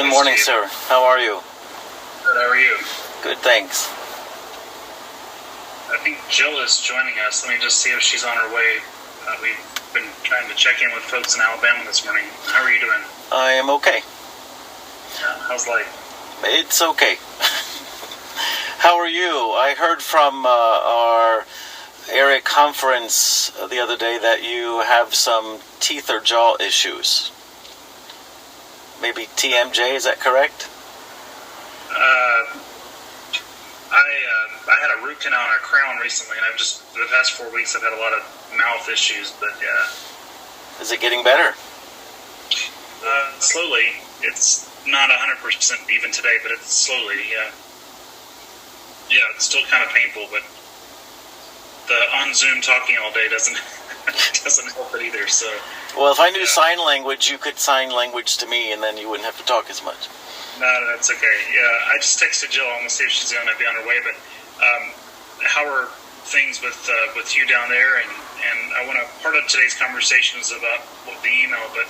Good morning, sir. How are you? Good, how are you? Good, thanks. I think Jill is joining us. Let me just see if she's on her way. We've been trying to check in with folks in Alabama this morning. How are you doing? I am okay. How's life? It's okay. How are you? I heard from our area conference the other day that you have some teeth or jaw issues. Maybe TMJ, is that correct? I had a root canal on a crown recently, and the past 4 weeks I've had a lot of mouth issues, but yeah. Is it getting better? Slowly. It's not 100% even today, but it's slowly, yeah. Yeah, it's still kind of painful, but the on Zoom talking all day doesn't help it either, so. Well, if I knew sign language, you could sign language to me, and then you wouldn't have to talk as much. No, that's okay. Yeah, I just texted Jill. I'm going to see if she's going to be on her way, but how are things with you down there? And part of today's conversation is about the email, but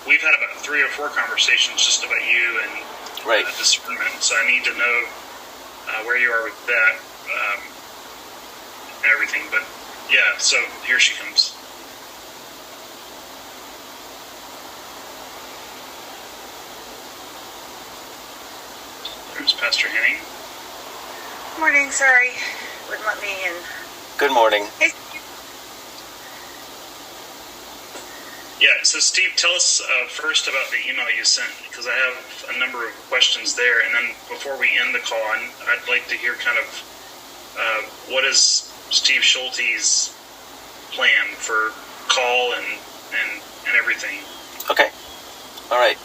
we've had about 3 or 4 conversations just about you and right. Discernment, so I need to know where you are with that and everything. But yeah, so here she comes. There's Pastor Henning. Morning, sorry. Wouldn't let me in. Good morning. Hey. Yeah, so Steve, tell us first about the email you sent, because I have a number of questions there, and then before we end the call, I'd like to hear kind of what is Steve Schulte's plan for call and everything. Okay. All right.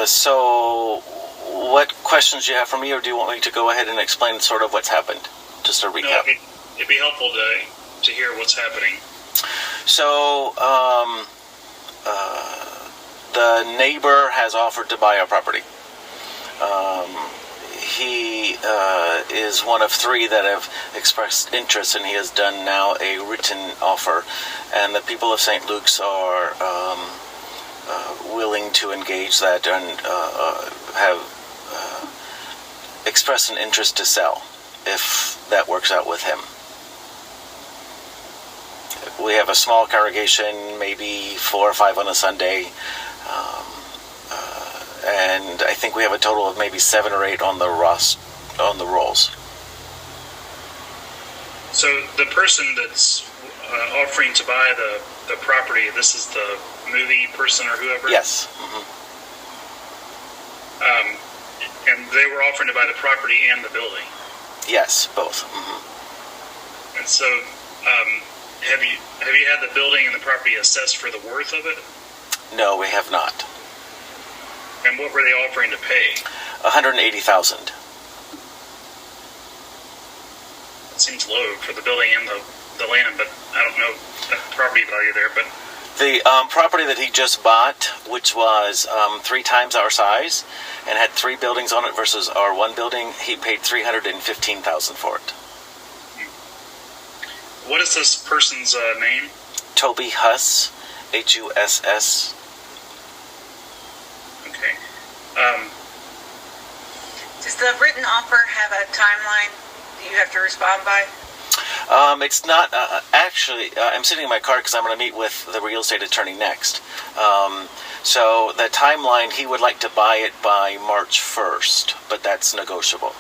So what questions do you have for me, or do you want me to go ahead and explain sort of what's happened? Just a recap. No, it'd be helpful to hear what's happening. So, the neighbor has offered to buy our property. He is one of 3 that have expressed interest, and he has done now a written offer. And the people of St. Luke's are willing to engage that and have expressed an interest to sell, if that works out with him. We have a small congregation, maybe 4 or 5 on a Sunday, and I think we have a total of maybe 7 or 8 on the rolls. So the person that's offering to buy the property, this is the movie person or whoever? Yes. Mm-hmm. And they were offering to buy the property and the building? Yes, both. Mm-hmm. And so, have you had the building and the property assessed for the worth of it? No, we have not. And what were they offering to pay? $180,000. It seems low for the building and the land, but I don't know the property value there. But the property that he just bought, which was 3 times our size and had 3 buildings on it versus our 1 building, he paid $315,000 for it. What is this person's name? Toby Huss, Huss. Okay. Does the written offer have a timeline that you have to respond by? It's not, actually, I'm sitting in my car because I'm going to meet with the real estate attorney next. So the timeline, he would like to buy it by March 1st, but that's negotiable.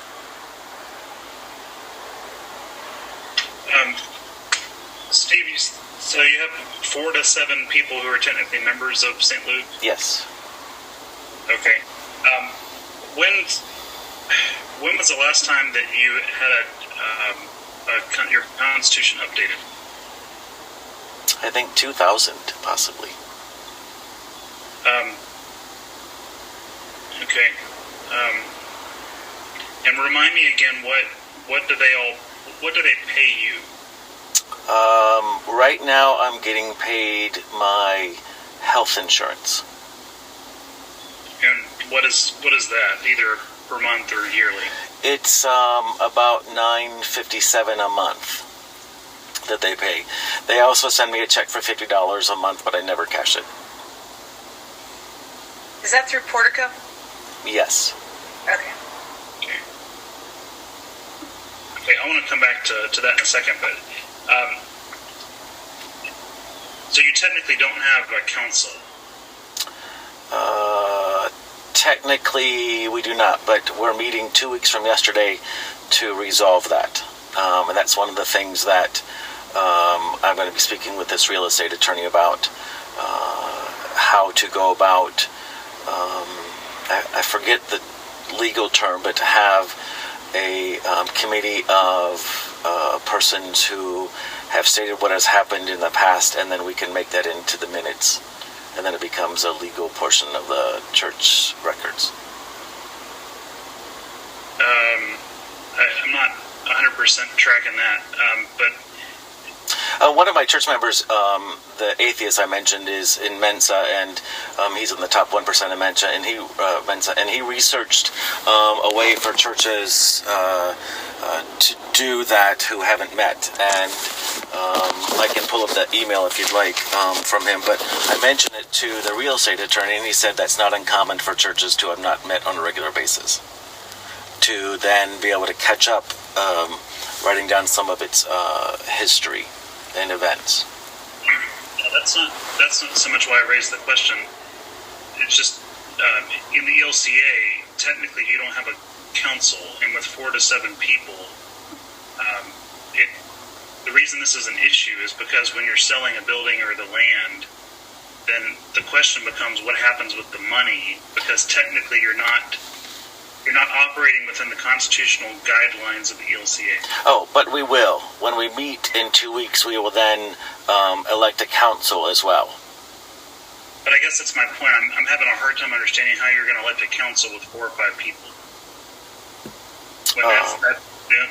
Steve, so you have 4 to 7 people who are technically members of St. Luke? Yes. Okay. When was the last time that you had your Constitution updated? I think 2000, possibly. Okay. And remind me again, what do they pay you? Right now I'm getting paid my health insurance. And what is that, either per month or yearly? It's about $9.57 a month that they pay. They also send me a check for $50 a month, but I never cash it. Is that through Portico? Yes. Okay. Okay, I want to come back to that in a second, but so you technically don't have a council. Technically, we do not, but we're meeting 2 weeks from yesterday to resolve that. And that's one of the things that I'm going to be speaking with this real estate attorney about, how to go about, I forget the legal term, but to have a committee of persons who have stated what has happened in the past, and then we can make that into the minutes. And then it becomes a legal portion of the church records. I'm not 100% tracking that, but one of my church members, the atheist I mentioned, is in Mensa, and he's in the top 1% of Mensa, and he researched a way for churches to do that who haven't met, and I can pull up that email if you'd like from him, but I mentioned it to the real estate attorney, and he said that's not uncommon for churches to have not met on a regular basis, to then be able to catch up, writing down some of its history and events. No, that's not so much why I raised the question. It's just in the ELCA, technically you don't have a council, and with 4 to 7 people, the reason this is an issue is because when you're selling a building or the land, then the question becomes what happens with the money, because technically you're not operating within the constitutional guidelines of the ELCA. Oh, but we will. When we meet in 2 weeks, we will then elect a council as well. But I guess that's my point. I'm having a hard time understanding how you're going to elect a council with 4 or 5 people. When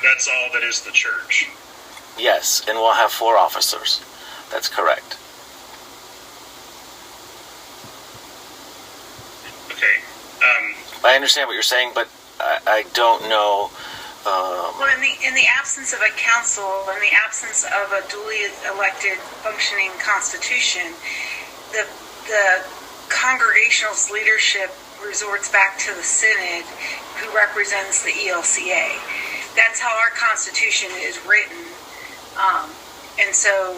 that's all that is the church. Yes, and we'll have 4 officers. That's correct. Okay. I understand what you're saying, but I don't know. Well, in the absence of a council, in the absence of a duly elected, functioning constitution, the congregational's leadership resorts back to the synod, who represents the ELCA. That's how our constitution is written, and so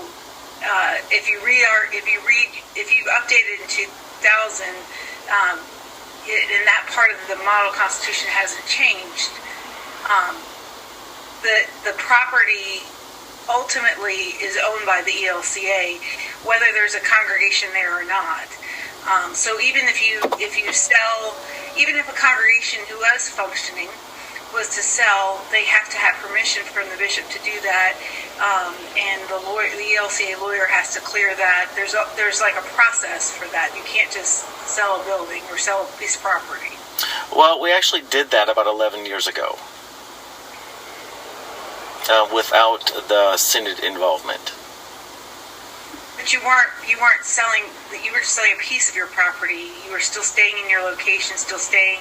if you updated in 2000. And that part of the model constitution hasn't changed. The property ultimately is owned by the ELCA, whether there's a congregation there or not. So even if a congregation who was functioning was to sell, they have to have permission from the bishop to do that, and the ELCA lawyer has to clear that. There's like a process for that. You can't just sell a building or sell a piece of property. Well, we actually did that about 11 years ago, without the synod involvement. But you weren't selling. You were just selling a piece of your property. You were still staying in your location, still staying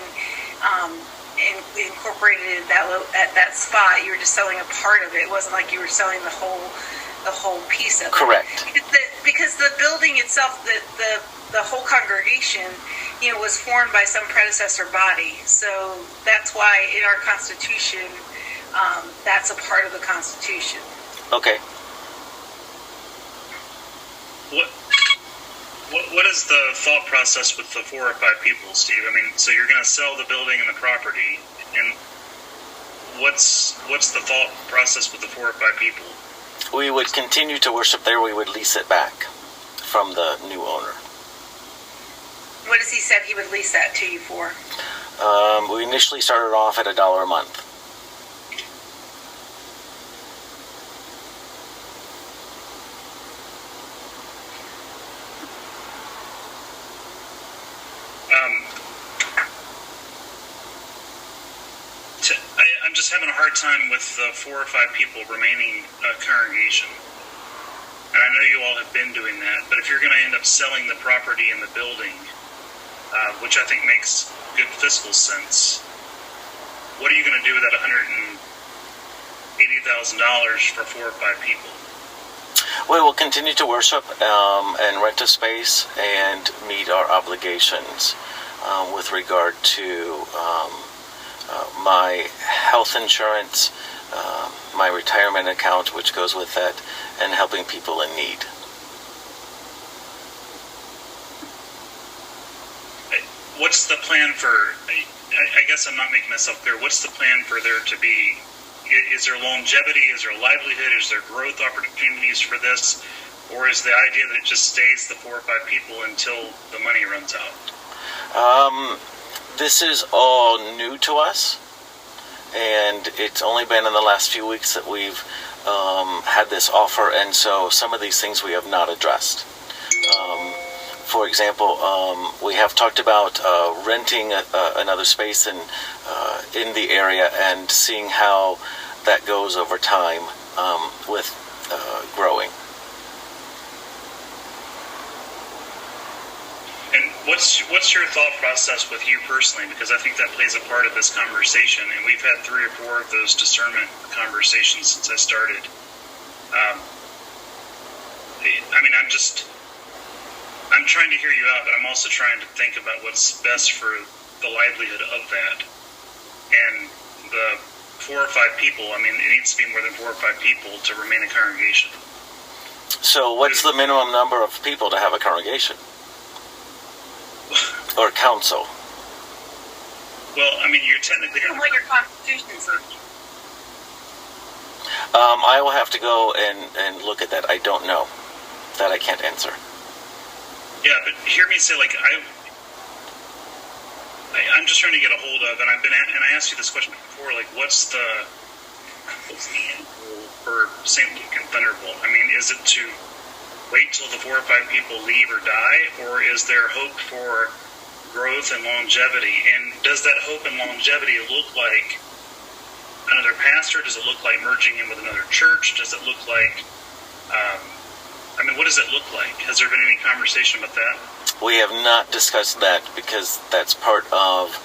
incorporated at that spot. You were just selling a part of it. It wasn't like you were selling the whole piece of it. Correct. Because the building itself, the whole congregation, was formed by some predecessor body. So that's why in our Constitution, that's a part of the Constitution. Okay. What is the thought process with the 4 or 5 people, Steve? I mean, so you're going to sell the building and the property, and what's the thought process with the 4 or 5 people? We would continue to worship there. We would lease it back from the new owner. What has he said he would lease that to you for? We initially started off at $1 a month. I'm just having a hard time with the 4 or 5 people remaining congregation. And I know you all have been doing that, but if you're going to end up selling the property and the building, which I think makes good fiscal sense, what are you going to do with that $180,000 for 4 or 5 people? We will continue to worship and rent a space and meet our obligations. with regard to my health insurance, my retirement account, which goes with that, and helping people in need. What's the plan for, I guess I'm not making myself clear, what's the plan for there to be, is there longevity, is there livelihood, is there growth opportunities for this, or is the idea that it just stays the 4 or 5 people until the money runs out? This is all new to us, and it's only been in the last few weeks that we've had this offer, and so some of these things we have not addressed. For example, we have talked about renting another space in the area and seeing how that goes over time with growing. And what's your thought process with you personally? Because I think that plays a part of this conversation, and we've had 3 or 4 of those discernment conversations since I started. I'm trying to hear you out, but I'm also trying to think about what's best for the livelihood of that. And the 4 or 5 people, it needs to be more than 4 or 5 people to remain a congregation. So what's the minimum number of people to have a congregation? Or council? Well, you're technically... What your constitution says. I will have to go and look at that. I don't know. That I can't answer. Yeah, but hear me say, I'm just trying to get a hold of, and I asked you this question before, what's the end goal for St. Luke and Thunderbolt? Is it to wait till the 4 or 5 people leave or die, or is there hope for growth and longevity? And does that hope and longevity look like another pastor? Does it look like merging in with another church? Does it look like, what does it look like? Has there been any conversation about that? We have not discussed that because that's part of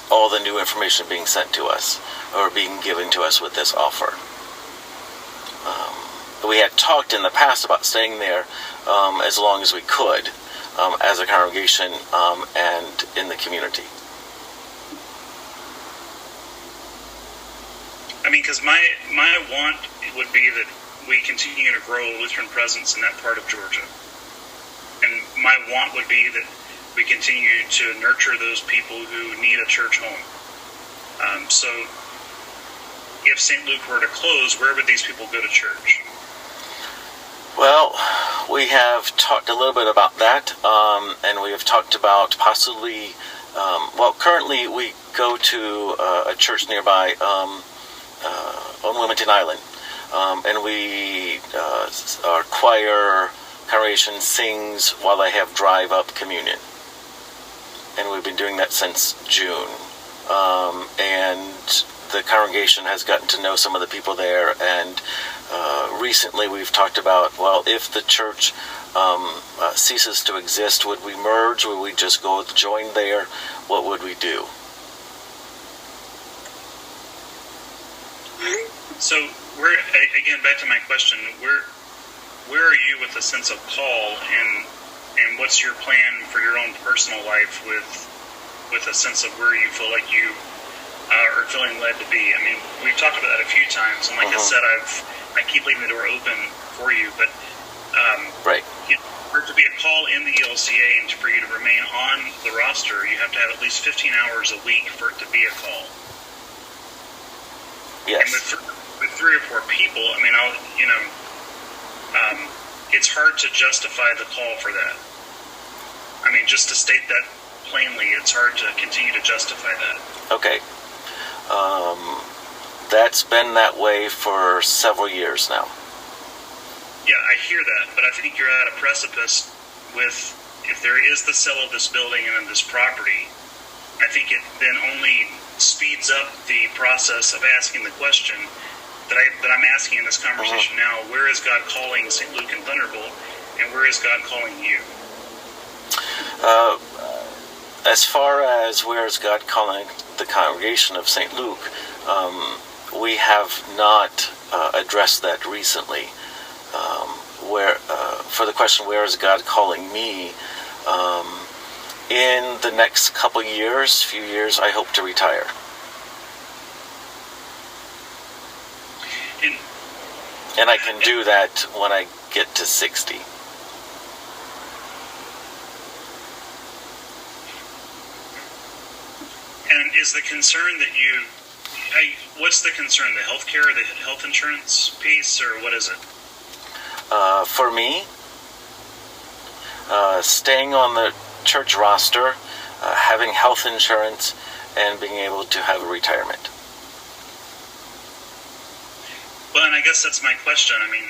all the new information being sent to us or being given to us with this offer. We had talked in the past about staying there as long as we could as a congregation and in the community. Because my want would be that we continue to grow a Lutheran presence in that part of Georgia. And my want would be that we continue to nurture those people who need a church home. So if St. Luke were to close, where would these people go to church? Well, we have talked a little bit about that, and we have talked about possibly, currently we go to a church nearby on Wilmington Island, and our choir congregation sings while they have drive-up communion, and we've been doing that since June, and the congregation has gotten to know some of the people there, and recently we've talked about, if the church ceases to exist, would we merge? Would we just go join there? What would we do? So, back to my question, where are you with a sense of call, and what's your plan for your own personal life with a sense of where you feel like you are feeling led to be? We've talked about that a few times, and like I said, I keep leaving the door open for you, but right. For it to be a call in the ELCA and for you to remain on the roster, you have to have at least 15 hours a week for it to be a call. Yes. And with 3 or 4 people, it's hard to justify the call for that. Just to state that plainly, it's hard to continue to justify that. Okay. That's been that way for several years now. Yeah, I hear that, but I think you're at a precipice with, if there is the sale of this building and of this property, I think it then only speeds up the process of asking the question that I'm asking in this conversation now. Where is God calling St. Luke and Thunderbolt, and where is God calling you? As far as where is God calling the congregation of St. Luke, we have not addressed that recently. For the question, where is God calling me? In the next few years, I hope to retire. And I can do that when I get to 60. And is the concern that what's the concern? The healthcare, the health insurance piece, or what is it? For me, staying on the church roster, having health insurance, and being able to have a retirement. Well, and I guess that's my question. I mean,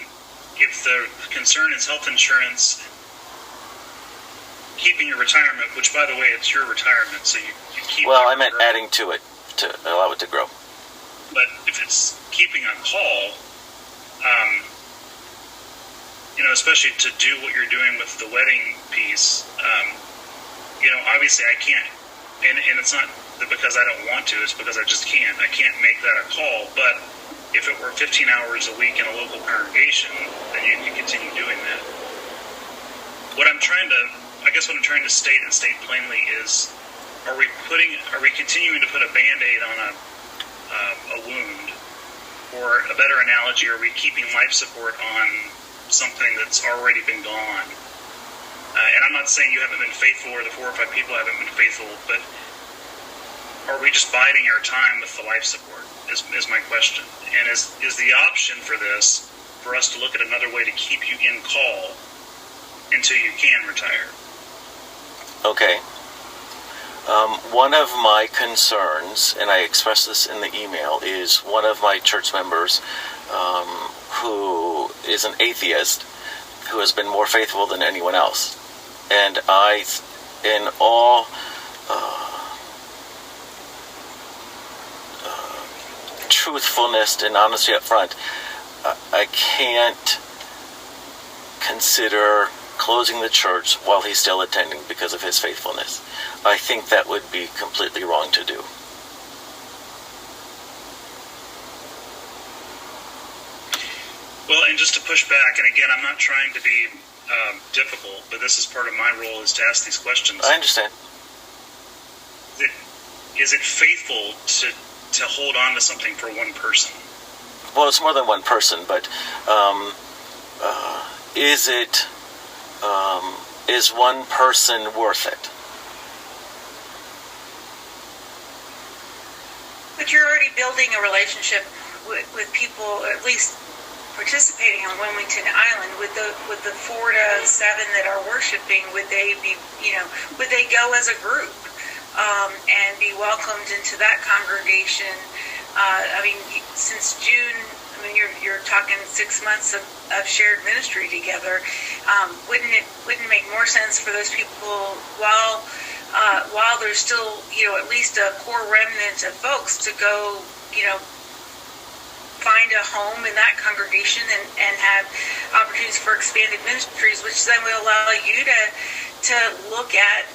if the concern is health insurance, keeping your retirement, which, by the way, it's your retirement, so you keep... Well, I meant adding to it to allow it to grow. But if it's keeping on call, especially to do what you're doing with the wedding piece, obviously I can't, and it's not because I don't want to, it's because I just can't. I can't make that a call, but if it were 15 hours a week in a local congregation, then you can continue doing that. What I'm trying to state and state plainly is, are we continuing to put a Band-Aid on a wound? Or a better analogy, are we keeping life support on something that's already been gone? And I'm not saying you haven't been faithful or the 4 or 5 people haven't been faithful, but are we just biding our time with the life support is my question. And is the option for this for us to look at another way to keep you in call until you can retire? Okay. One of my concerns, and I expressed this in the email, is one of my church members who is an atheist who has been more faithful than anyone else. And I, in all truthfulness and honesty up front, I can't consider closing the church while he's still attending because of his faithfulness. I think that would be completely wrong to do. Well, and just to push back, and again, I'm not trying to be difficult, but this is part of my role, is to ask these questions. I understand. Is it faithful to hold on to something for one person? Well, it's more than one person, but is one person worth it? But you're already building a relationship with people, at least participating on Wilmington Island. With the 4 to 7 that are worshiping, would they go as a group and be welcomed into that congregation? Since June, you're talking 6 months of shared ministry together. Wouldn't it make more sense for those people, while there's still at least a core remnant of folks, to go find a home in that congregation and have opportunities for expanded ministries, which then will allow you to look at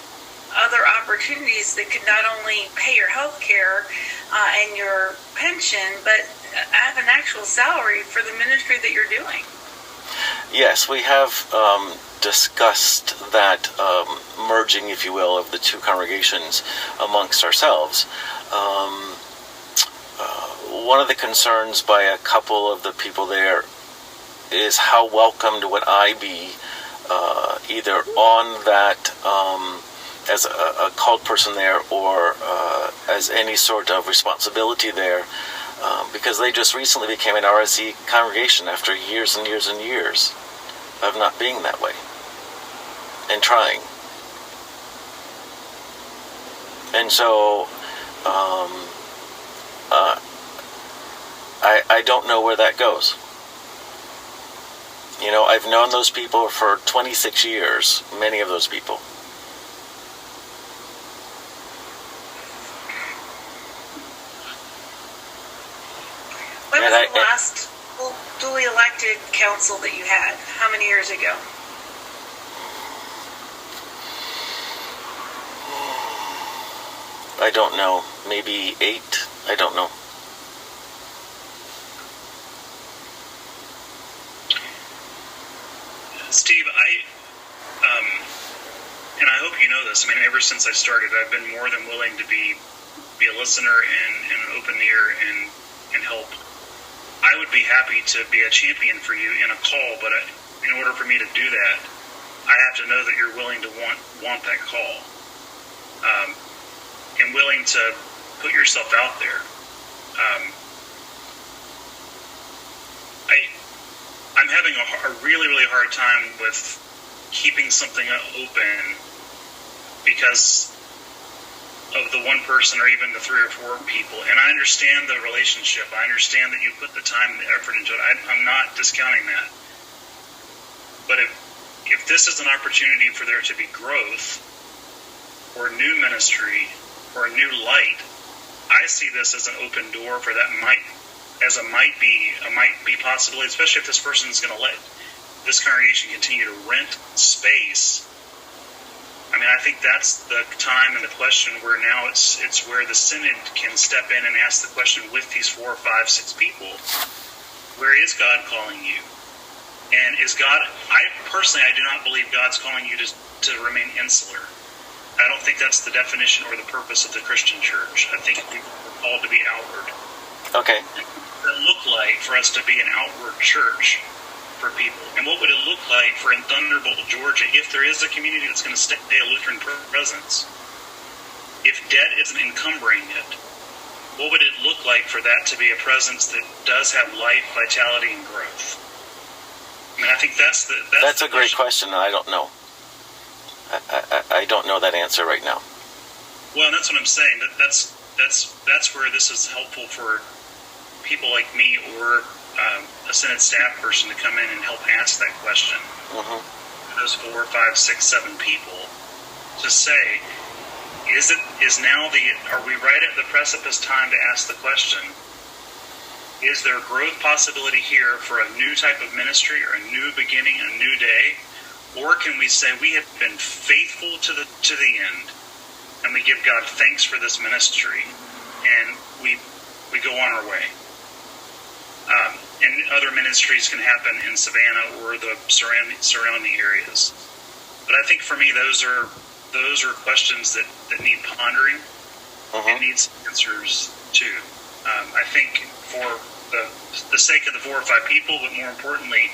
other opportunities that could not only pay your health care and your pension, but have an actual salary for the ministry that you're doing. Yes, we have discussed that merging, if you will, of the two congregations amongst ourselves. One of the concerns by a couple of the people there is how welcomed would I be either on that as a called person there, or as any sort of responsibility there, because they just recently became an RSE congregation after years and years and years of not being that way and trying. And so I don't know where that goes. I've known those people for 26 years, many of those people. When was the last duly elected council that you had? How many years ago? I don't know. Maybe 8? I don't know. Steve, and I hope you know this. I mean, ever since I started, I've been more than willing to be a listener and an open ear and help. I would be happy to be a champion for you in a call, but in order for me to do that, I have to know that you're willing to want that call, and willing to put yourself out there. I'm having a really, really hard time with keeping something open because of the one person or even the 3 or 4 people. And I understand the relationship. I understand that you put the time and the effort into it. I'm not discounting that. But if this is an opportunity for there to be growth or new ministry or a new light, I see this as an open door for that might be possibility, especially if this person is going to let this congregation continue to rent space. I mean, I think that's the time and the question where now it's where the synod can step in and ask the question with these 4, 5, 6 people: where is God calling you? And is God? I do not believe God's calling you to remain insular. I don't think that's the definition or the purpose of the Christian church. I think we're called to be outward. Okay. What would it look like for us to be an outward church for people? And what would it look like for in Thunderbolt, Georgia, if there is a community that's going to stay a Lutheran presence? If debt isn't encumbering it, what would it look like for that to be a presence that does have life, vitality, and growth? I mean, I think that's a great question. I don't know. I don't know that answer right now. Well, that's what I'm saying. That's where this is helpful for people like me or a Synod staff person to come in and help ask that question. Mm-hmm. Those 4, 5, 6, 7 people to say, are we right at the precipice time to ask the question? Is there growth possibility here for a new type of ministry or a new beginning, a new day? Or can we say we have been faithful to the end, and we give God thanks for this ministry, and we go on our way? And other ministries can happen in Savannah or the surrounding areas. But I think for me, those are questions that need pondering and needs answers too. I think for the sake of the 4 or 5 people, but more importantly,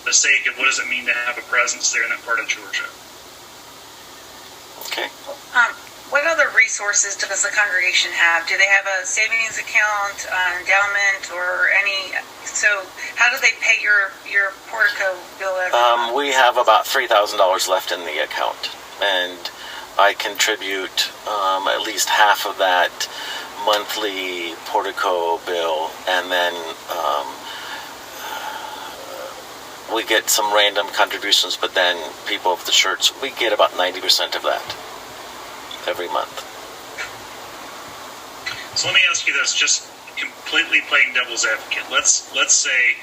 the sake of what does it mean to have a presence there in that part of Georgia. Okay. What other resources does the congregation have? Do they have a savings account, endowment, or any? So, how do they pay your portico bill every month? We have about $3,000 left in the account, and I contribute at least half of that monthly portico bill, and then we get some random contributions, but then people of the church, we get about 90% of that every month. So let me ask you this, just completely playing devil's advocate. Let's say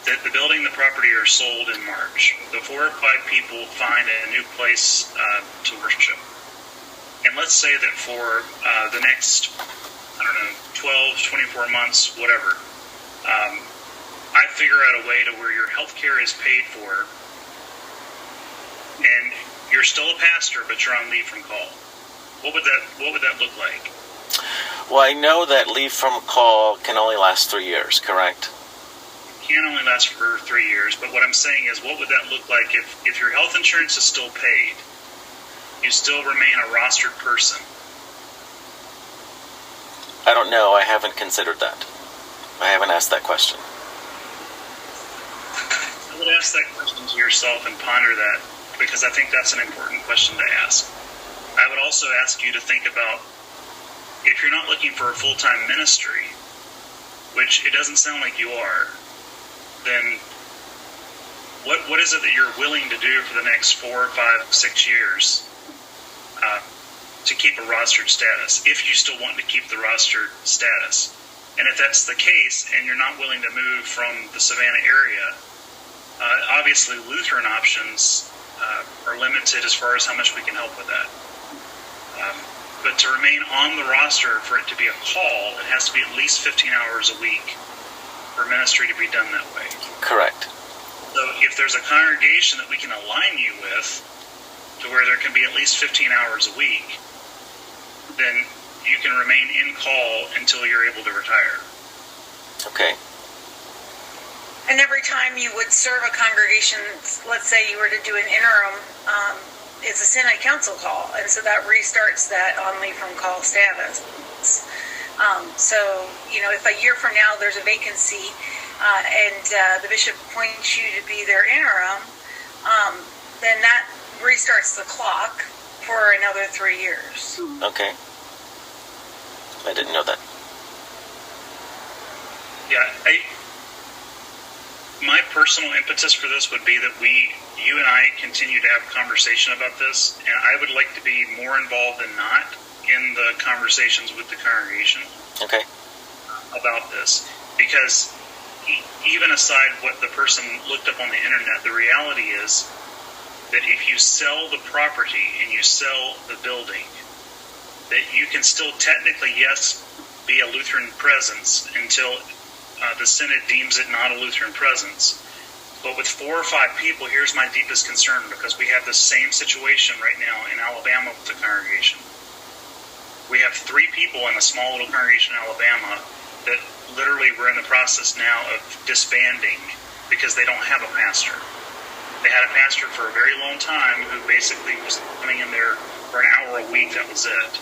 that the building and the property are sold in March. The 4 or 5 people find a new place to worship. And let's say that for the next, 12, 24 months, whatever, I figure out a way to where your health care is paid for, and you're still a pastor, but you're on leave from call. What would that look like? Well, I know that leave from call can only last 3 years, correct? It can only last for 3 years, but what I'm saying is, what would that look like if your health insurance is still paid, you still remain a rostered person? I don't know. I haven't considered that. I haven't asked that question. I would ask that question to yourself and ponder that, because I think that's an important question to ask. I would also ask you to think about, if you're not looking for a full-time ministry, which it doesn't sound like you are, then what is it that you're willing to do for the next 4, 5, 6 years to keep a rostered status, if you still want to keep the rostered status? And if that's the case, and you're not willing to move from the Savannah area, obviously Lutheran options are limited as far as how much we can help with that. But to remain on the roster, for it to be a call, it has to be at least 15 hours a week for ministry to be done that way. Correct. So if there's a congregation that we can align you with, to where there can be at least 15 hours a week, then you can remain in call until you're able to retire. Okay. And every time you would serve a congregation, let's say you were to do an interim, it's a Synod Council call, and so that restarts that on leave from call status. So, if a year from now there's a vacancy and the bishop appoints you to be their interim, then that restarts the clock for another 3 years. Okay. I didn't know that. Yeah, my personal impetus for this would be that you and I continue to have a conversation about this, and I would like to be more involved than not in the conversations with the congregation. Okay. About this, because even aside what the person looked up on the internet, the reality is that if you sell the property and you sell the building, that you can still technically, yes, be a Lutheran presence until the Synod deems it not a Lutheran presence. But with 4 or 5 people, here's my deepest concern, because we have the same situation right now in Alabama with the congregation. We have 3 people in a small little congregation in Alabama that literally we're in the process now of disbanding because they don't have a pastor. They had a pastor for a very long time who basically was coming in there for an hour a week, that was it.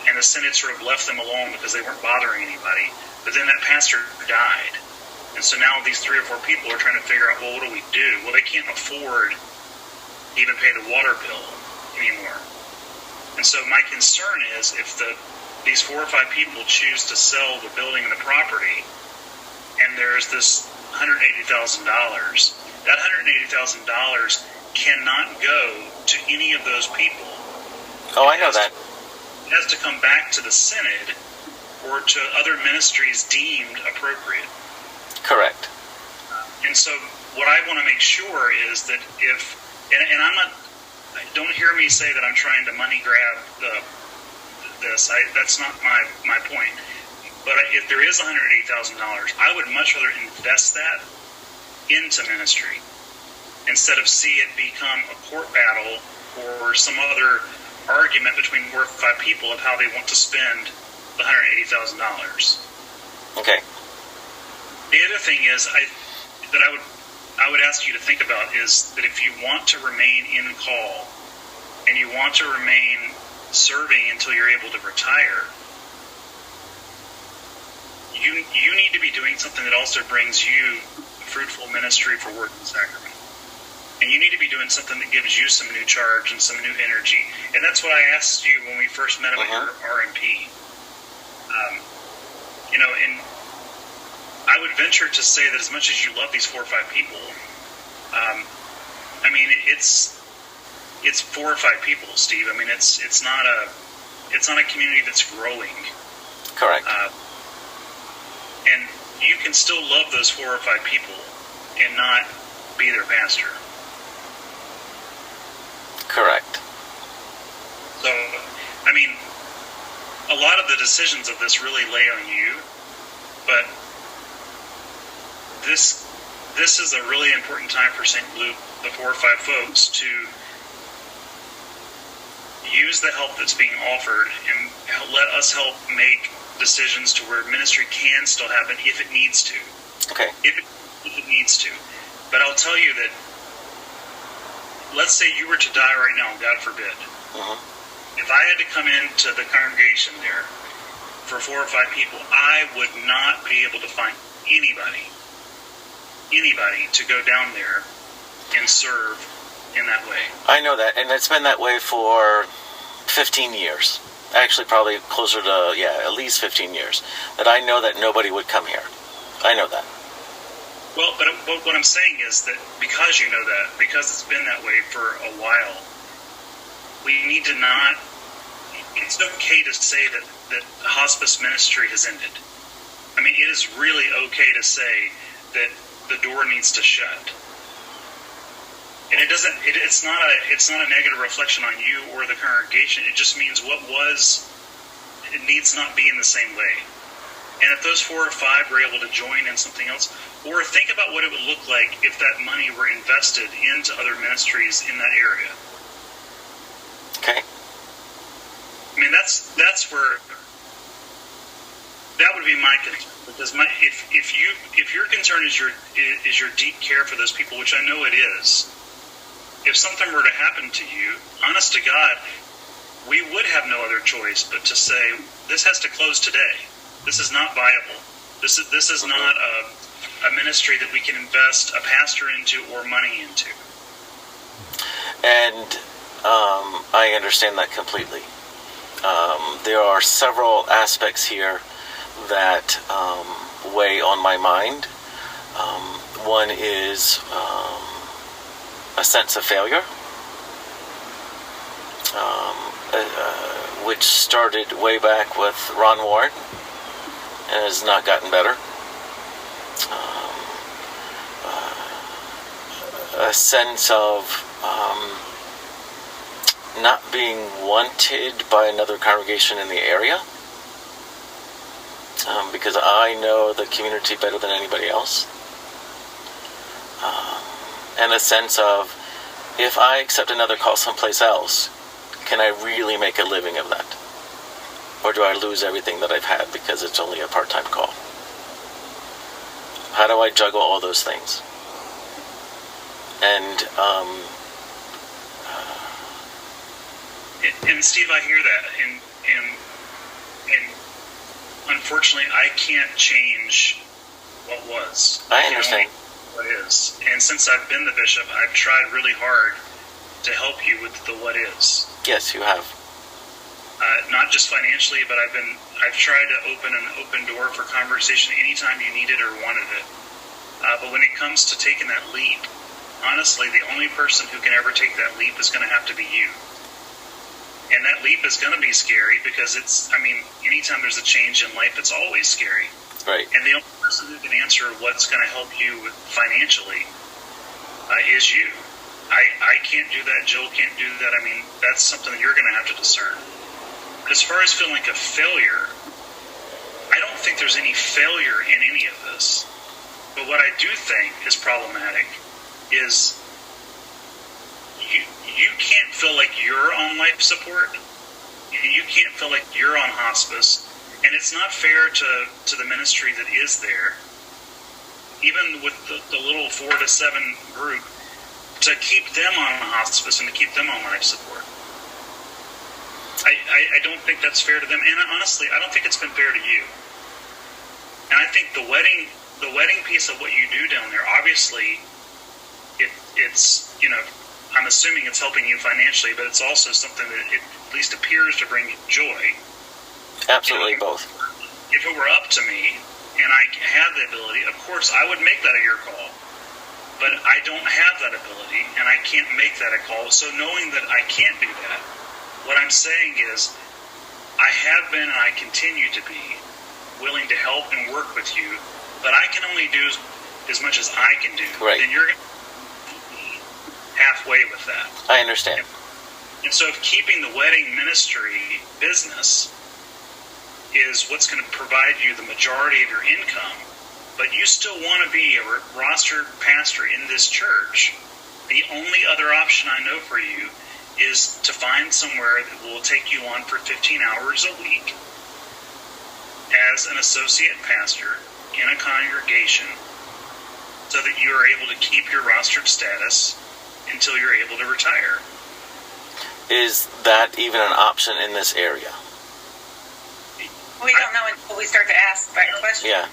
And the Synod sort of left them alone because they weren't bothering anybody. But then that pastor died. And so now these 3 or 4 people are trying to figure out, well, what do we do? Well, they can't afford to even pay the water bill anymore. And so my concern is if these 4 or 5 people choose to sell the building and the property, and there's this $180,000, that $180,000 cannot go to any of those people. Oh, I know that. It has to come back to the Synod or to other ministries deemed appropriate. Correct. And so what I want to make sure is that and I'm not, don't hear me say that I'm trying to money grab this. That's not my point. But if there is $180,000, I would much rather invest that into ministry instead of see it become a court battle or some other argument between 4 or 5 people of how they want to spend the $180,000. Okay. The other thing is I would ask you to think about is that if you want to remain in call and you want to remain serving until you're able to retire, you need to be doing something that also brings you fruitful ministry for word and sacrament. And you need to be doing something that gives you some new charge and some new energy. And that's what I asked you when we first met about your RMP. And I would venture to say that as much as you love these 4 or 5 people, it's 4 or 5 people, Steve. I mean, it's not a community that's growing. Correct. And you can still love those 4 or 5 people and not be their pastor. Correct. So, I mean, a lot of the decisions of this really lay on you, but this is a really important time for St. Luke, the 4 or 5 folks, to use the help that's being offered and let us help make decisions to where ministry can still happen if it needs to. Okay. If it needs to. But I'll tell you that, let's say you were to die right now, God forbid. If I had to come into the congregation there for 4 or 5 people, I would not be able to find anybody to go down there and serve in that way. I know that, and it's been that way for 15 years. Actually, probably closer to, at least 15 years. That I know that nobody would come here. I know that. Well, but what I'm saying is that because you know that, because it's been that way for a while, we need to not, it's okay to say that hospice ministry has ended. I mean, it is really okay to say that the door needs to shut. And it's not a negative reflection on you or the congregation. It just means what was, it needs not be in the same way. And if those 4 or 5 were able to join in something else, or think about what it would look like if that money were invested into other ministries in that area. Okay. I mean, that's where that would be my concern. Because if your concern is your deep care for those people, which I know it is, if something were to happen to you, honest to God, we would have no other choice but to say, this has to close today. This is not viable. This is not a ministry that we can invest a pastor into or money into. And I understand that completely. There are several aspects here that weigh on my mind. One is a sense of failure, which started way back with Ron Warren and has not gotten better. A sense of not being wanted by another congregation in the area, because I know the community better than anybody else. And a sense of, if I accept another call someplace else, can I really make a living of that? Or do I lose everything that I've had because it's only a part-time call? How do I juggle all those things? And Steve, I hear that, and unfortunately, I can't change what was. I understand. What is. And since I've been the bishop, I've tried really hard to help you with the what is. Yes, you have. Not just financially, but I've tried to open an open door for conversation anytime you needed or wanted it. But when it comes to taking that leap, honestly, the only person who can ever take that leap is going to have to be you. And that leap is going to be scary because anytime there's a change in life, it's always scary. Right. And the only person who can answer what's going to help you financially is you. I can't do that. Jill can't do that. I mean, that's something that you're going to have to discern. But as far as feeling like a failure, I don't think there's any failure in any of this. But what I do think is problematic is you can't feel like you're on life support, and you can't feel like you're on hospice, and it's not fair to the ministry that is there, even with the little 4 to 7 group, to keep them on hospice and to keep them on life support. I don't think that's fair to them, and honestly, I don't think it's been fair to you. And I think the wedding piece of what you do down there, obviously, it's I'm assuming it's helping you financially, but it's also something that it at least appears to bring you joy. Absolutely, both. If it were up to me, and I had the ability, of course, I would make that a your call. But I don't have that ability, and I can't make that a call. So knowing that I can't do that, what I'm saying is, I have been and I continue to be willing to help and work with you, but I can only do as much as I can do. Right. And you're halfway with that. I understand. And so if keeping the wedding ministry business is what's going to provide you the majority of your income, but you still want to be a rostered pastor in this church, the only other option I know for you is to find somewhere that will take you on for 15 hours a week as an associate pastor in a congregation so that you are able to keep your rostered status until you're able to retire. Is that even an option in this area? We don't know until we start to ask that question. I Yeah.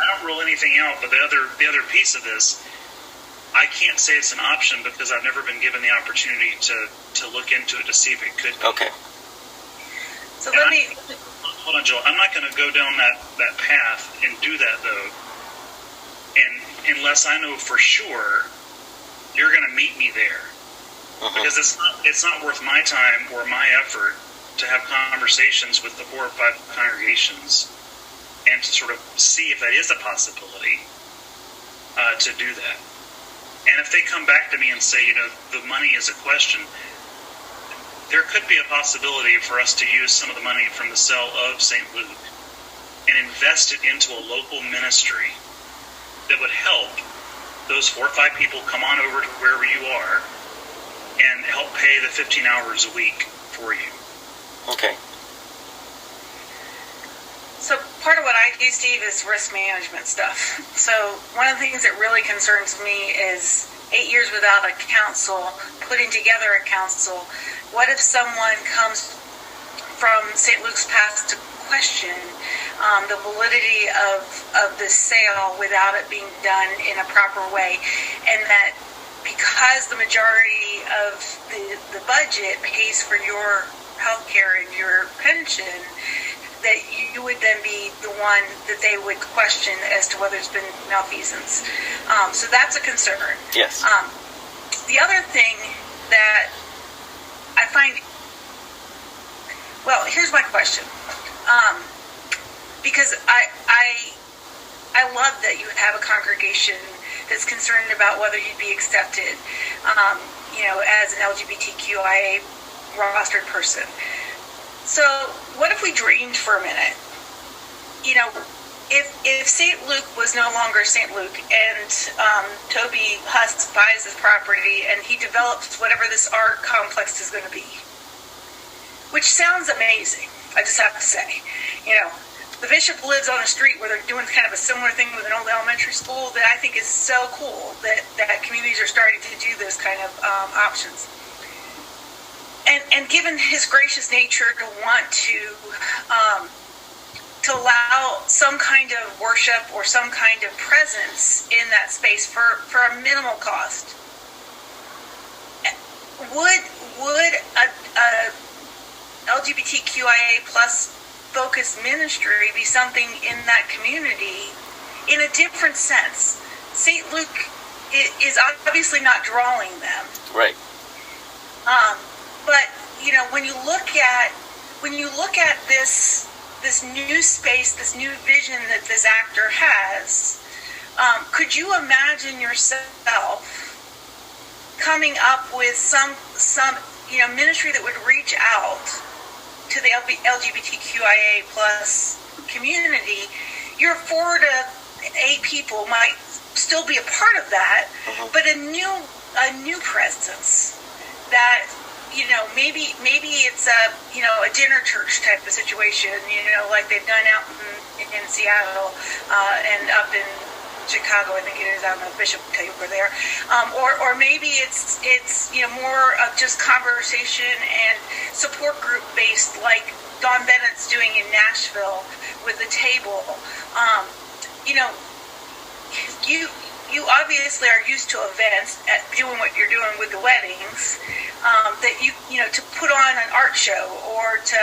don't rule anything out, but the other piece of this, I can't say it's an option because I've never been given the opportunity to look into it to see if it could be. Okay. So hold on, Joel. I'm not going to go down that path and do that, though, and unless I know for sure you're going to meet me there. Because it's not worth my time or my effort to have conversations with the 4 or 5 congregations and to sort of see if that is a possibility to do that. And if they come back to me and say, the money is a question, there could be a possibility for us to use some of the money from the sale of St. Luke and invest it into a local ministry that would help those 4 or 5 people come on over to wherever you are and help pay the 15 hours a week for you. Okay. So part of what I do, Steve, is risk management stuff. So one of the things that really concerns me is 8 years without a council, putting together a council. What if someone comes from St. Luke's past to question the validity of this sale without it being done in a proper way, and that because the majority of the budget pays for your health care and your pension, that you would then be the one that they would question as to whether there's been malfeasance. So that's a concern. Yes. The other thing that I find, well, here's my question. Because I love that you have a congregation that's concerned about whether you'd be accepted, as an LGBTQIA rostered person. So what if we dreamed for a minute? If St. Luke was no longer St. Luke and Toby Huss buys this property and he develops whatever this art complex is going to be, which sounds amazing, I just have to say. The bishop lives on a street where they're doing kind of a similar thing with an old elementary school that I think is so cool that communities are starting to do those kind of options. And given his gracious nature to want to allow some kind of worship or some kind of presence in that space for a minimal cost, would a LGBTQIA plus focused ministry be something in that community in a different sense? St. Luke is obviously not drawing them. Right. But when you look at this new space, this new vision that this actor has, could you imagine yourself coming up with some ministry that would reach out to the LGBTQIA plus community? Your 4 to 8 people might still be a part of that, but a new presence that maybe it's a dinner church type of situation, like they've done out in Seattle and up in Chicago, I think it is. I don't know if Bishop will tell you over there. Or maybe it's more of just conversation and support group based, like Don Bennett's doing in Nashville with the table. You obviously are used to events, at doing what you're doing with the weddings, that to put on an art show or to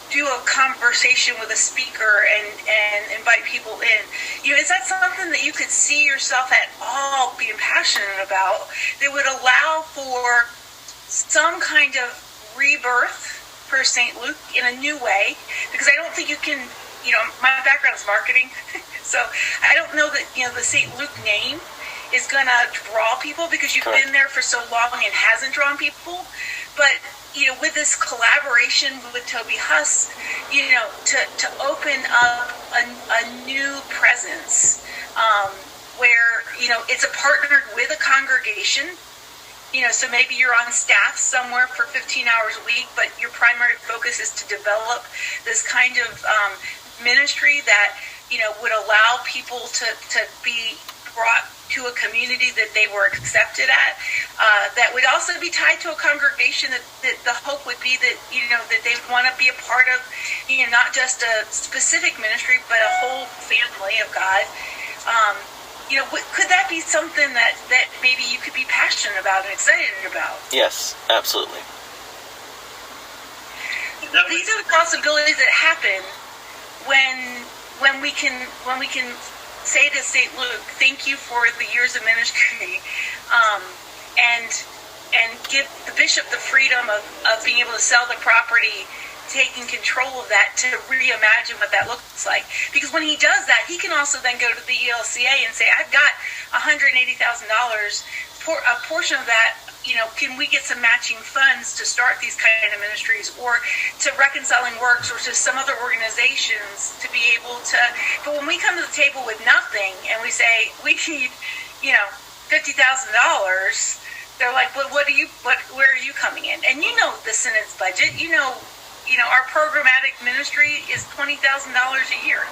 do a conversation with a speaker and invite people in. Is that something that you could see yourself at all being passionate about that would allow for some kind of rebirth for St. Luke in a new way? Because I don't think you can, my background is marketing, so I don't know that, the St. Luke name is going to draw people because you've been there for so long and hasn't drawn people. But with this collaboration with Toby Huss, to open up a new presence where, it's a partnered with a congregation, so maybe you're on staff somewhere for 15 hours a week, but your primary focus is to develop this kind of ministry that, would allow people to be brought to a community that they were accepted at, that would also be tied to a congregation that the hope would be that, that they would want to be a part of, not just a specific ministry, but a whole family of God. Could that be something that maybe you could be passionate about and excited about? Yes, absolutely. These are the possibilities that happen when we can say to St. Luke, thank you for the years of ministry, and give the bishop the freedom of being able to sell the property, taking control of that to reimagine what that looks like. Because when he does that, he can also then go to the ELCA and say, I've got $180,000. A portion of that can we get some matching funds to start these kind of ministries, or to Reconciling Works, or to some other organizations to be able to, but when we come to the table with nothing and we say we need, $50,000, they're like, well, where are you coming in? And the Synode's budget, our programmatic ministry is $20,000 a year.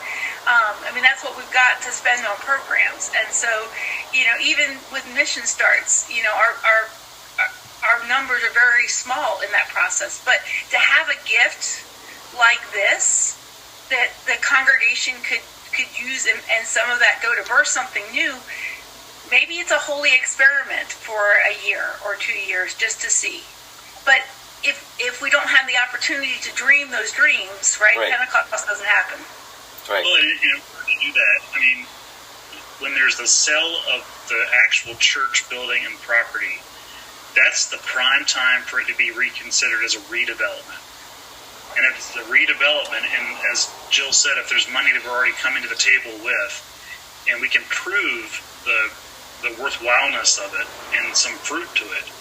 That's what we've got to spend on programs. And so, even with mission starts, our numbers are very small in that process. But to have a gift like this that the congregation could use, and some of that go to birth something new, maybe it's a holy experiment for a year or 2 years just to see. But if we don't have the opportunity to dream those dreams, right? Pentecost doesn't happen. Right. Well, to do that, when there's the sale of the actual church building and property, that's the prime time for it to be reconsidered as a redevelopment. And if it's a redevelopment, and as Jill said, if there's money that we're already coming to the table with, and we can prove the worthwhileness of it and some fruit to it,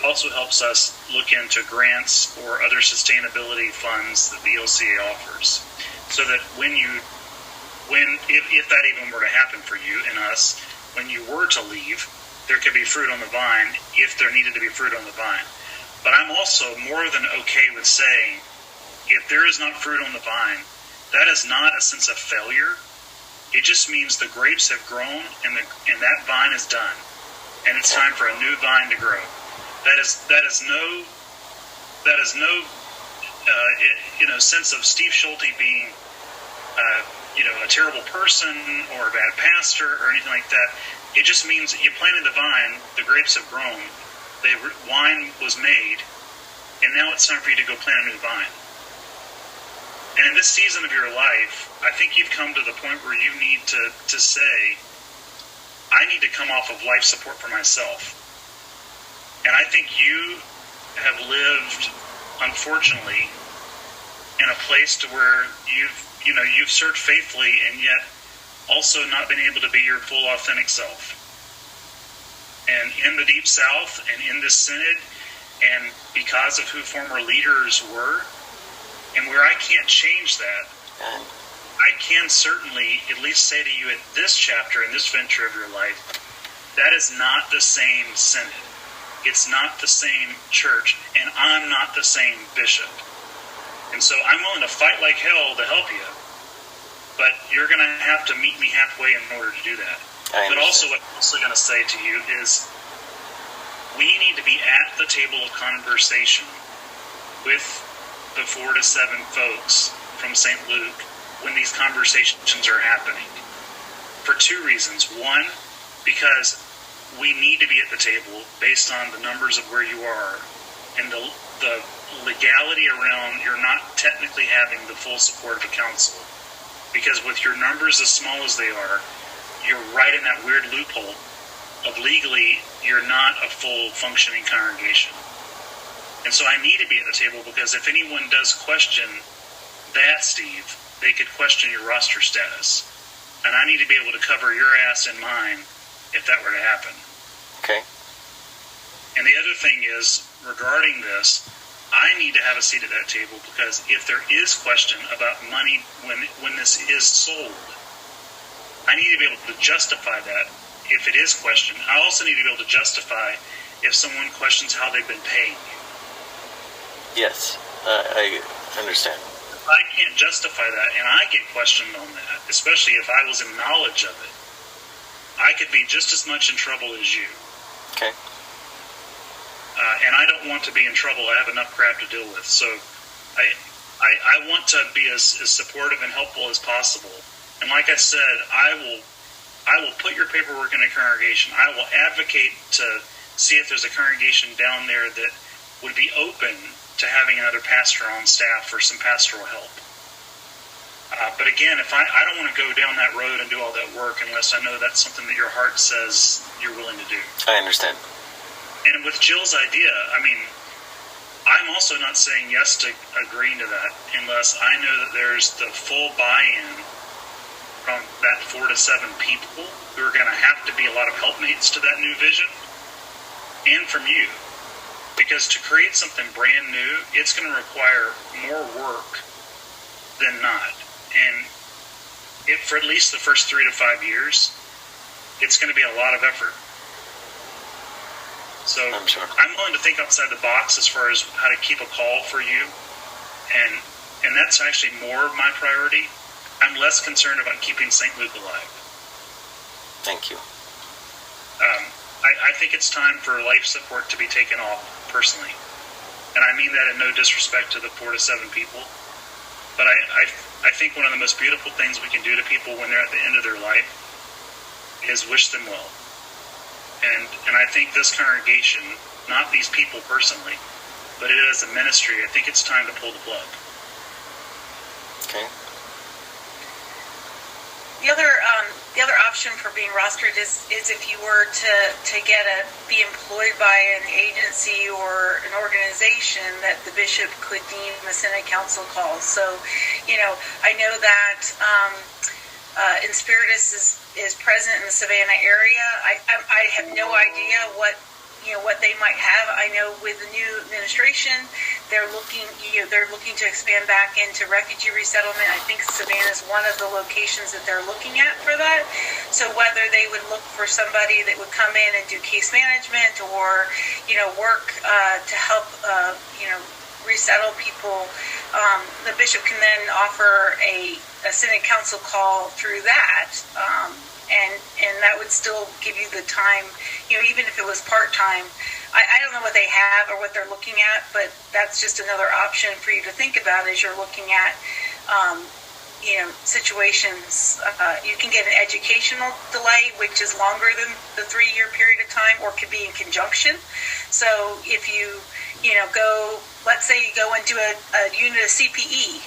also helps us look into grants or other sustainability funds that the ELCA offers. So that if that even were to happen for you and us, when you were to leave, there could be fruit on the vine if there needed to be fruit on the vine. But I'm also more than okay with saying, if there is not fruit on the vine, that is not a sense of failure. It just means the grapes have grown and that vine is done, and it's time for a new vine to grow. That is no sense of Steve Schulte being a terrible person or a bad pastor or anything like that. It just means you planted the vine, the grapes have grown, wine was made, and now it's time for you to go plant a new vine. And in this season of your life, I think you've come to the point where you need to say, I need to come off of life support for myself. And I think you have lived, unfortunately, in a place to where you've served faithfully and yet also not been able to be your full authentic self. And in the Deep South and in this synod, and because of who former leaders were, and where I can't change that, I can certainly at least say to you at this chapter, in this venture of your life, that is not the same synod. It's not the same church, and I'm not the same bishop. And so I'm willing to fight like hell to help you, but you're going to have to meet me halfway in order to do that. But also what I'm also going to say to you is we need to be at the table of conversation with the 4 to 7 folks from St. Luke when these conversations are happening. For 2 reasons. One, because we need to be at the table based on the numbers of where you are and the legality around you're not technically having the full support of a council. Because with your numbers as small as they are, you're right in that weird loophole of legally you're not a full functioning congregation. And so I need to be at the table because if anyone does question that, Steve, they could question your roster status. And I need to be able to cover your ass and mine if that were to happen. Okay. And the other thing is, regarding this, I need to have a seat at that table because if there is question about money when this is sold, I need to be able to justify that if it is questioned. I also need to be able to justify if someone questions how they've been paying you. Yes, I understand. If I can't justify that and I get questioned on that, especially if I was in knowledge of it, I could be just as much in trouble as you. Okay. And I don't want to be in trouble. I have enough crap to deal with. So I want to be as supportive and helpful as possible. And like I said, I will put your paperwork in a congregation. I will advocate to see if there's a congregation down there that would be open to having another pastor on staff for some pastoral help. But again, if I don't want to go down that road and do all that work unless I know that's something that your heart says you're willing to do. I understand. And with Jill's idea, I'm also not saying yes to agreeing to that unless I know that there's the full buy-in from that 4 to 7 people who are going to have to be a lot of helpmates to that new vision, and from you. Because to create something brand new, it's going to require more work than not. And for at least the first 3 to 5 years, it's going to be a lot of effort. So I'm sure. I'm willing to think outside the box as far as how to keep a call for you. And that's actually more of my priority. I'm less concerned about keeping St. Luke alive. Thank you. I think it's time for life support to be taken off, personally. And I mean that in no disrespect to the 4 to 7 people. But I think one of the most beautiful things we can do to people when they're at the end of their life is wish them well. And I think this congregation, not these people personally, but it as a ministry, I think it's time to pull the plug. Okay. The other option for being rostered is if you were to be employed by an agency or an organization that the bishop could deem a Synod Council call. So, I know that Inspiritus is present in the Savannah area. I have no idea what they might have. I know with the new administration, they're looking to expand back into refugee resettlement. I think Savannah is one of the locations that they're looking at for that. So whether they would look for somebody that would come in and do case management or work to help resettle people, the bishop can then offer a Synod Council call through that. And that would still give you the time, even if it was part-time. I don't know what they have or what they're looking at, but that's just another option for you to think about as you're looking at, situations. You can get an educational delay, which is longer than the 3-year period of time, or could be in conjunction. So if you, let's say you go into a unit of CPE,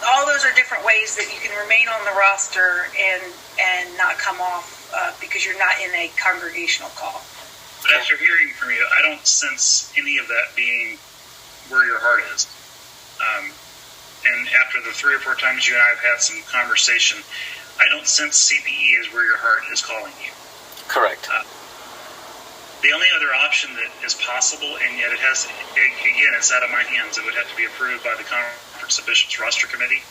all those are different ways that you can remain on the roster and not come off because you're not in a congregational call. But after hearing from you, I don't sense any of that being where your heart is. And after the 3 or 4 times you and I have had some conversation, I don't sense CPE is where your heart is calling you. Correct. The only other option that is possible, and yet it's out of my hands, it would have to be approved by the Conference of Bishops Roster Committee,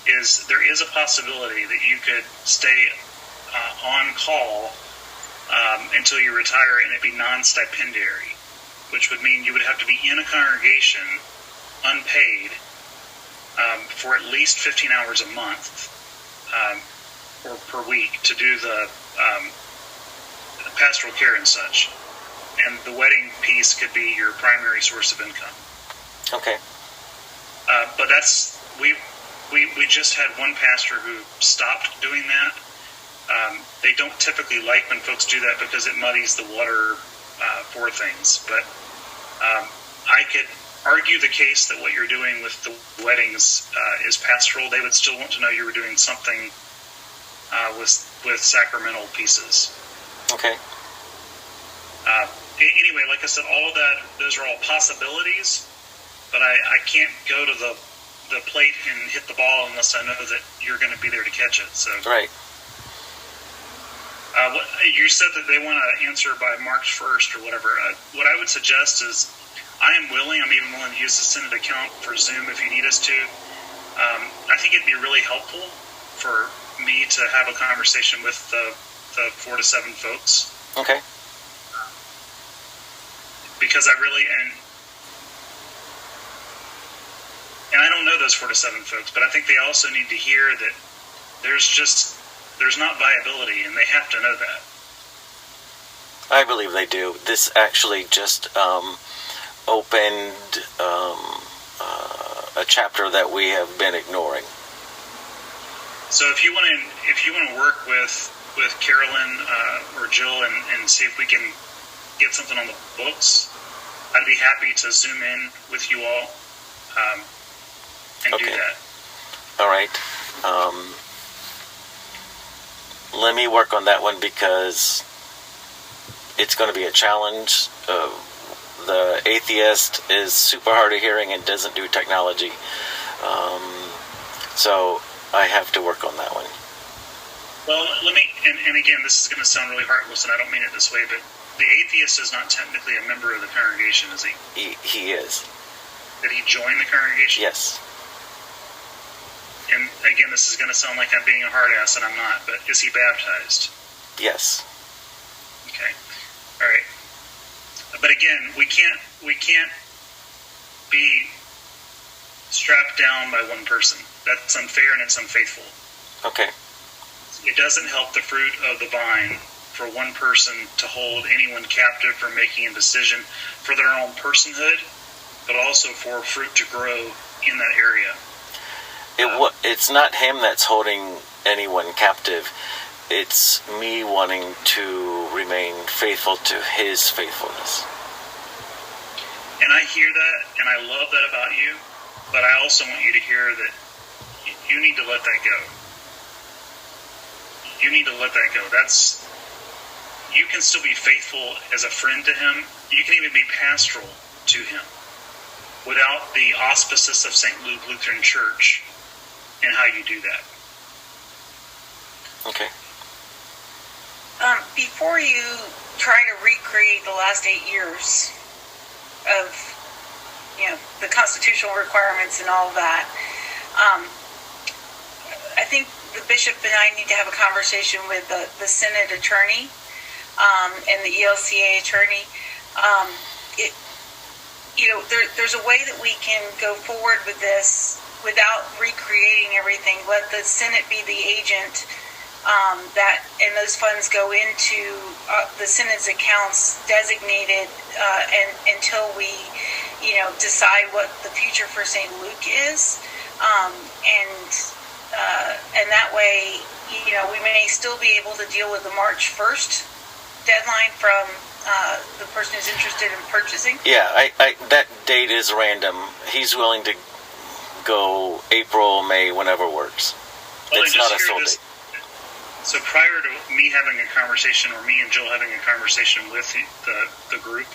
is there is a possibility that you could stay on call until you retire, and it'd be non-stipendiary, which would mean you would have to be in a congregation unpaid for at least 15 hours a month or per week to do the pastoral care and such. And the wedding piece could be your primary source of income. Okay. But we just had one pastor who stopped doing that. They don't typically like when folks do that because it muddies the water for things. But I could argue the case that what you're doing with the weddings is pastoral. They would still want to know you were doing something with sacramental pieces. Okay. Anyway, like I said, all of that, those are all possibilities, but I can't go to the plate and hit the ball unless I know that you're going to be there to catch it. So right. You said that they want to answer by March 1st or whatever. What I would suggest is I'm even willing to use the Synod account for Zoom if you need us to. I think it'd be really helpful for me to have a conversation with the 4 to 7 folks. Okay. Because I really, and I don't know those 4 to 7 folks, but I think they also need to hear that there's not viability, and they have to know that. I believe they do. This actually just opened a chapter that we have been ignoring. So if you want to work with Carolyn or Jill and see if we can get something on the books, I'd be happy to zoom in with you all and do that. All right. Let me work on that one because it's going to be a challenge. The atheist is super hard of hearing and doesn't do technology. So I have to work on that one. Well, let me, and again, this is going to sound really heartless, and I don't mean it this way, but the atheist is not technically a member of the congregation, is he? He is. Did he join the congregation? Yes. And again, this is going to sound like I'm being a hard ass, and I'm not, but is he baptized? Yes. Okay. All right. But again, we can't be strapped down by one person. That's unfair and it's unfaithful. Okay. It doesn't help the fruit of the vine for one person to hold anyone captive from making a decision for their own personhood, but also for fruit to grow in that area. It's not him that's holding anyone captive. It's me wanting to remain faithful to his faithfulness. And I hear that, and I love that about you, but I also want you to hear that you need to let that go. You need to let that go. You can still be faithful as a friend to him. You can even be pastoral to him without the auspices of St. Luke Lutheran Church and how you do that. Okay. Before you try to recreate the last 8 years of, the constitutional requirements and all of that, I think the bishop and I need to have a conversation with the Synod attorney and the ELCA attorney. There's a way that we can go forward with this without recreating everything. Let the Synod be the agent and those funds go into the Synod's accounts designated until we, decide what the future for St. Luke is, and that way, we may still be able to deal with the March 1st deadline from the person who's interested in purchasing. Yeah, that date is random. He's willing to go April, May, whenever works. Well, it's not a sold date. So prior to me having a conversation, or me and Jill having a conversation with the group,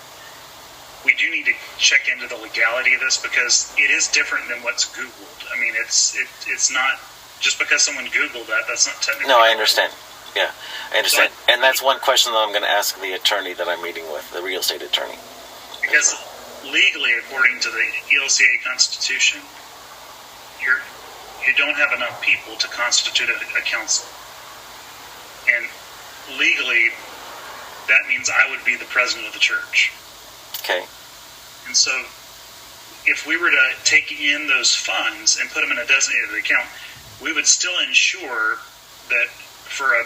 we do need to check into the legality of this, because it is different than what's Googled. I mean, it's not just because someone Googled that's not technically. No, I understand. Yeah, I understand. And that's one question that I'm going to ask the attorney that I'm meeting with, the real estate attorney. Because legally, according to the ELCA Constitution, you don't have enough people to constitute a council. And legally, that means I would be the president of the church. Okay. And so, if we were to take in those funds and put them in a designated account, we would still ensure that for a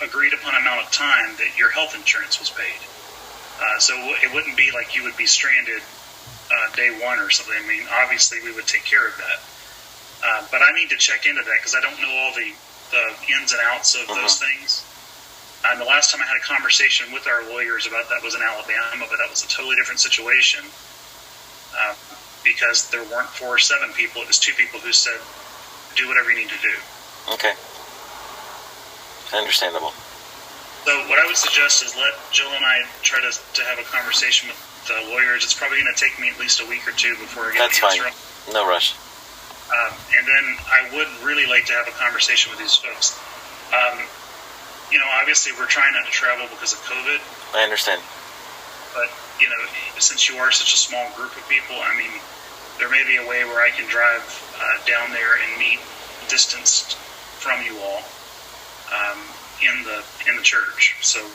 agreed upon amount of time that your health insurance was paid. So it wouldn't be like you would be stranded day one or something. I mean, obviously we would take care of that. But I need to check into that because I don't know all the ins and outs of those things. And the last time I had a conversation with our lawyers about that was in Alabama, but that was a totally different situation because there weren't 4 or 7 people. It was 2 people who said, do whatever you need to do. Okay. Understandable. So what I would suggest is let Jill and I try to have a conversation with the lawyers. It's probably going to take me at least a week or 2 before I get That's the answer. fine. No rush. And then I would really like to have a conversation with these folks. Obviously we're trying not to travel because of COVID. I understand. But, since you are such a small group of people, I mean, there may be a way where I can drive down there and meet distanced from you all in the church. So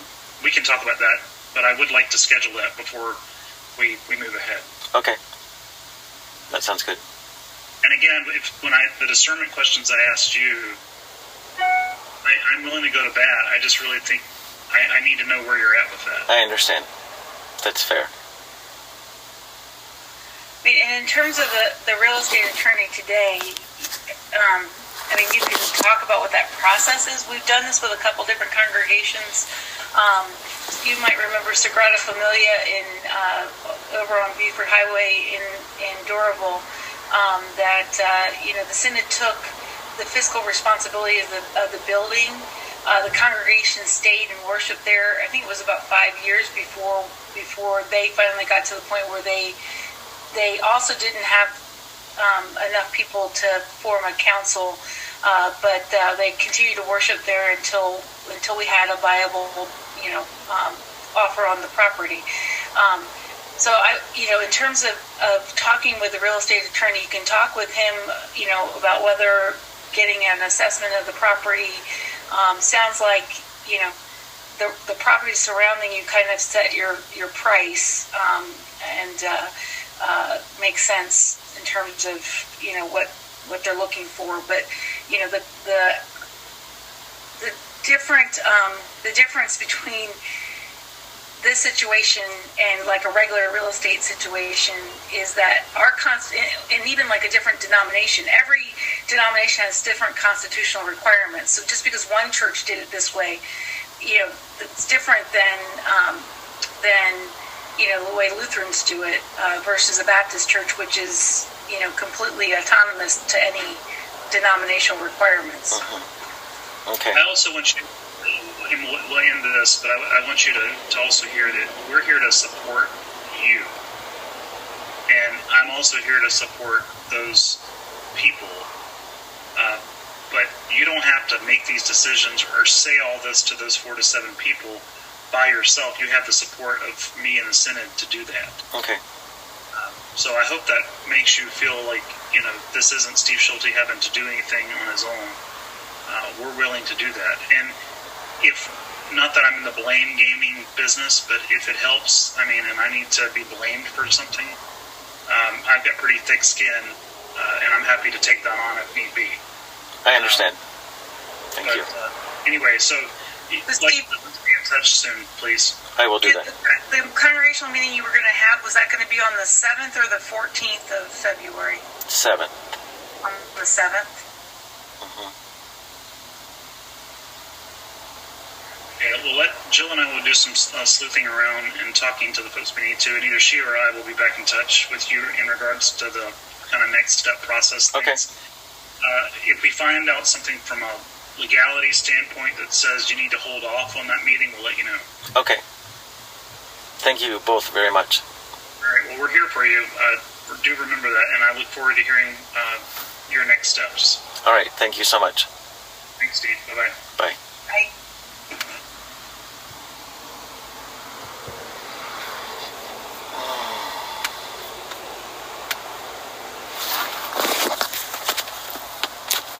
we can talk about that, but I would like to schedule that before we move ahead. Okay. That sounds good. And again, the discernment questions I asked you, I'm willing to go to bat. I just really think I need to know where you're at with that. I understand. That's fair. I mean, and in terms of the real estate attorney today, you can talk about what that process is. We've done this with a couple different congregations. You might remember Sagrada Familia over on Buford Highway in Doraville. The Synod took the fiscal responsibility of the building. The congregation stayed and worshiped there. I think it was about 5 years before they finally got to the point where they also didn't have enough people to form a council, but they continued to worship there until we had a viable, offer on the property. So in terms of talking with the real estate attorney, you can talk with him, about whether getting an assessment of the property. Sounds like, the property surrounding you kind of set your price, and makes sense in terms of, what they're looking for. But, the difference between this situation and like a regular real estate situation is that and even like a different denomination, every denomination has different constitutional requirements. So just because one church did it this way, it's different than the way Lutherans do it versus a Baptist church, which is completely autonomous to any denominational requirements. Okay. I also want you, we'll end this, but I want you to also hear that we're here to support you. And I'm also here to support those people. But you don't have to make these decisions or say all this to those 4 to 7 people by yourself. You have the support of me and the Synod to do that. Okay. So I hope that makes you feel like, this isn't Steve Schulte having to do anything on his own. We're willing to do that. And not that I'm in the blame gaming business, but if it helps, and I need to be blamed for something, I've got pretty thick skin, and I'm happy to take that on if need be. I understand. Thank you. Anyway, so let's be in touch soon, please. I will do that. The congregational meeting you were going to have, was that going to be on the 7th or the 14th of February? 7th. On the 7th? Okay, we'll let Jill and I will do some sleuthing around and talking to the folks we need to, and either she or I will be back in touch with you in regards to the kind of next step process things. Okay. If we find out something from a legality standpoint that says you need to hold off on that meeting, we'll let you know. Okay. Thank you both very much. All right, well, we're here for you. Do remember that, and I look forward to hearing your next steps. All right, thank you so much. Thanks, Steve. Bye-bye. Bye. Bye.